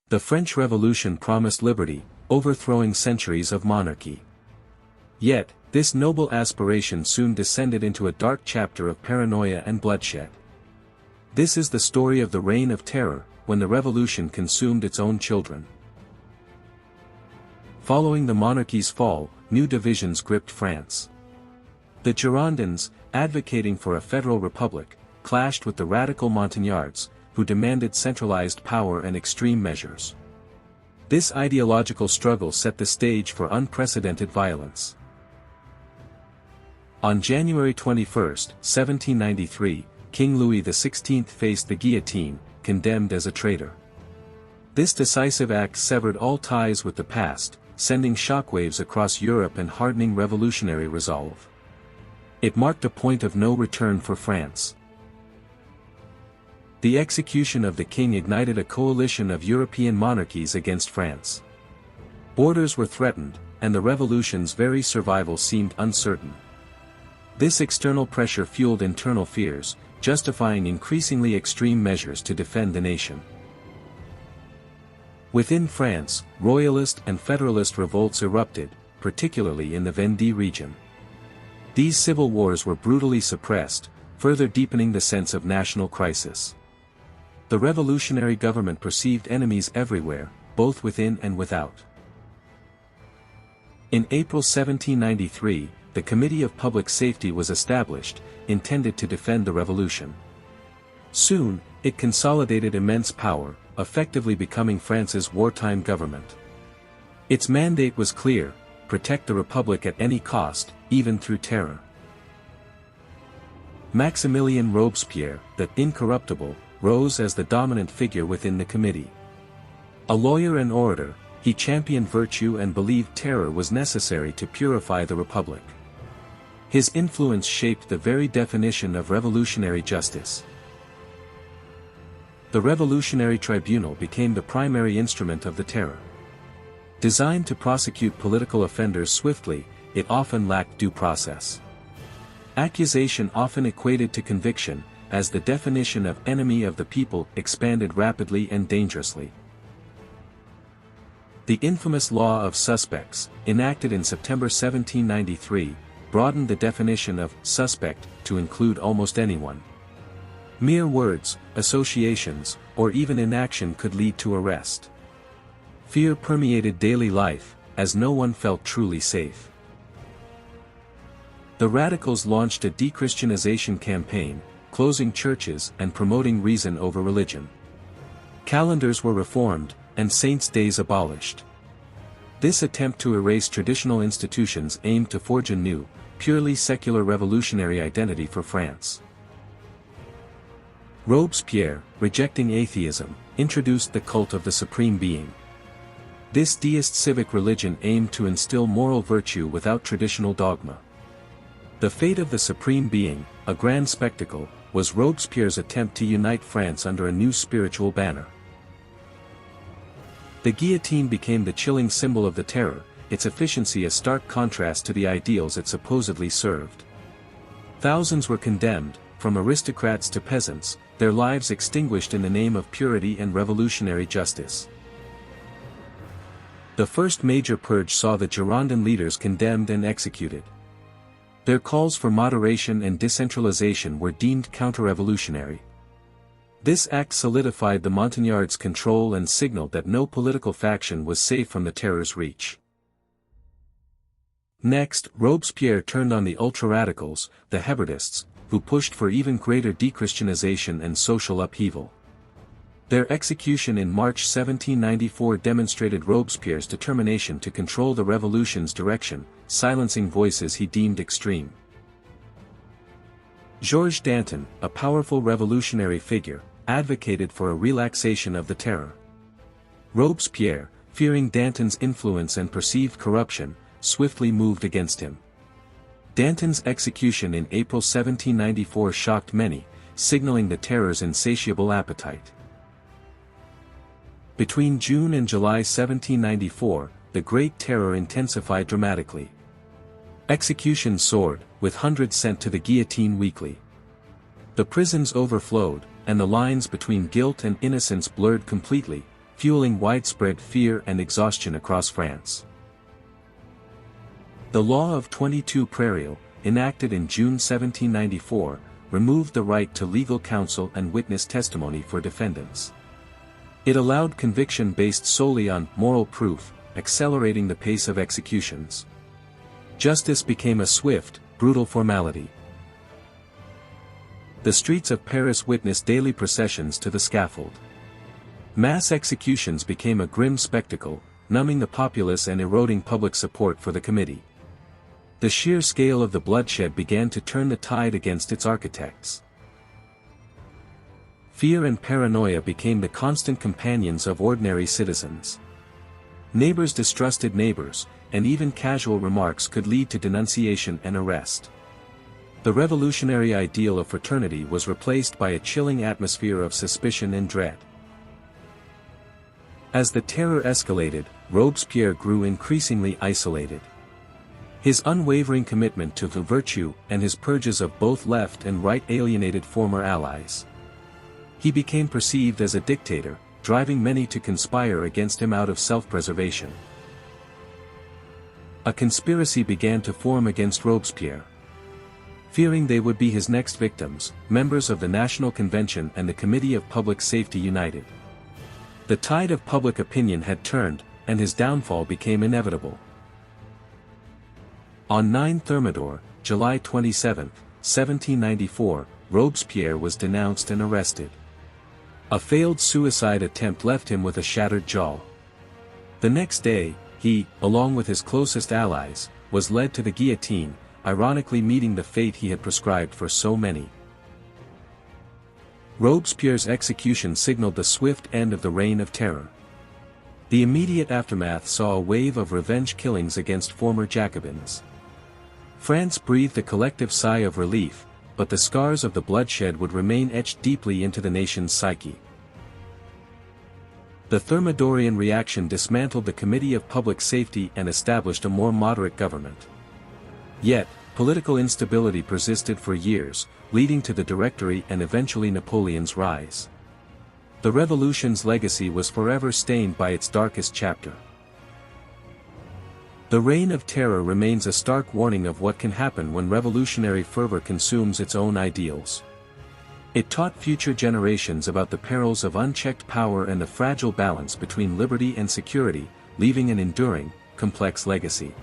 The French Revolution promised liberty, overthrowing centuries of monarchy. Yet, this noble aspiration soon descended into a dark chapter of paranoia and bloodshed. This is the story of the Reign of Terror, when the revolution consumed its own children. Following the monarchy's fall, new divisions gripped France. The Girondins, advocating for a federal republic, clashed with the radical Montagnards, who demanded centralized power and extreme measures. This ideological struggle set the stage for unprecedented violence. On January 21, 1793, King Louis XVI faced the guillotine, condemned as a traitor. This decisive act severed all ties with the past, sending shockwaves across Europe and hardening revolutionary resolve. It marked a point of no return for France. The execution of the king ignited a coalition of European monarchies against France. Borders were threatened, and the revolution's very survival seemed uncertain. This external pressure fueled internal fears, justifying increasingly extreme measures to defend the nation. Within France, royalist and federalist revolts erupted, particularly in the Vendée region. These civil wars were brutally suppressed, further deepening the sense of national crisis. The revolutionary government perceived enemies everywhere, both within and without. In April 1793, the Committee of Public Safety was established, intended to defend the revolution. Soon, it consolidated immense power, effectively becoming France's wartime government. Its mandate was clear: protect the Republic at any cost, even through terror. Maximilien Robespierre, the incorruptible, rose as the dominant figure within the committee. A lawyer and orator, he championed virtue and believed terror was necessary to purify the Republic. His influence shaped the very definition of revolutionary justice. The Revolutionary Tribunal became the primary instrument of the terror. Designed to prosecute political offenders swiftly, it often lacked due process. Accusation often equated to conviction, as the definition of enemy of the people expanded rapidly and dangerously. The infamous Law of Suspects, enacted in September 1793, broadened the definition of suspect to include almost anyone. Mere words, associations, or even inaction could lead to arrest. Fear permeated daily life, as no one felt truly safe. The radicals launched a de-Christianization campaign, closing churches and promoting reason over religion. Calendars were reformed, and saints' days abolished. This attempt to erase traditional institutions aimed to forge a new, purely secular revolutionary identity for France. Robespierre, rejecting atheism, introduced the cult of the Supreme Being. This deist civic religion aimed to instill moral virtue without traditional dogma. The fate of the Supreme Being, a grand spectacle, was Robespierre's attempt to unite France under a new spiritual banner. The guillotine became the chilling symbol of the terror, its efficiency a stark contrast to the ideals it supposedly served. Thousands were condemned, from aristocrats to peasants, their lives extinguished in the name of purity and revolutionary justice. The first major purge saw the Girondin leaders condemned and executed. Their calls for moderation and decentralization were deemed counter-revolutionary. This act solidified the Montagnards' control and signaled that no political faction was safe from the terror's reach. Next, Robespierre turned on the ultra-radicals, the Hebertists, who pushed for even greater de-Christianization and social upheaval. Their execution in March 1794 demonstrated Robespierre's determination to control the revolution's direction, silencing voices he deemed extreme. Georges Danton, a powerful revolutionary figure, advocated for a relaxation of the terror. Robespierre, fearing Danton's influence and perceived corruption, swiftly moved against him. Danton's execution in April 1794 shocked many, signaling the terror's insatiable appetite. Between June and July 1794, the Great Terror intensified dramatically. Executions soared, with hundreds sent to the guillotine weekly. The prisons overflowed, and the lines between guilt and innocence blurred completely, fueling widespread fear and exhaustion across France. The Law of 22 Peril, enacted in June 1794, removed the right to legal counsel and witness testimony for defendants. It allowed conviction based solely on moral proof, accelerating the pace of executions. Justice became a swift, brutal formality. The streets of Paris witnessed daily processions to the scaffold. Mass executions became a grim spectacle, numbing the populace and eroding public support for the committee. The sheer scale of the bloodshed began to turn the tide against its architects. Fear and paranoia became the constant companions of ordinary citizens. Neighbors distrusted neighbors, and even casual remarks could lead to denunciation and arrest. The revolutionary ideal of fraternity was replaced by a chilling atmosphere of suspicion and dread. As the terror escalated, Robespierre grew increasingly isolated. His unwavering commitment to the virtue and his purges of both left and right alienated former allies. He became perceived as a dictator, driving many to conspire against him out of self-preservation. A conspiracy began to form against Robespierre. Fearing they would be his next victims, members of the National Convention and the Committee of Public Safety united. The tide of public opinion had turned, and his downfall became inevitable. On 9 Thermidor, July 27, 1794, Robespierre was denounced and arrested. A failed suicide attempt left him with a shattered jaw. The next day, he, along with his closest allies, was led to the guillotine, ironically meeting the fate he had prescribed for so many. Robespierre's execution signaled the swift end of the Reign of Terror. The immediate aftermath saw a wave of revenge killings against former Jacobins. France breathed a collective sigh of relief, but the scars of the bloodshed would remain etched deeply into the nation's psyche. The Thermidorian reaction dismantled the Committee of Public Safety and established a more moderate government. Yet, political instability persisted for years, leading to the Directory and eventually Napoleon's rise. The revolution's legacy was forever stained by its darkest chapter. The Reign of Terror remains a stark warning of what can happen when revolutionary fervor consumes its own ideals. It taught future generations about the perils of unchecked power and the fragile balance between liberty and security, leaving an enduring, complex legacy.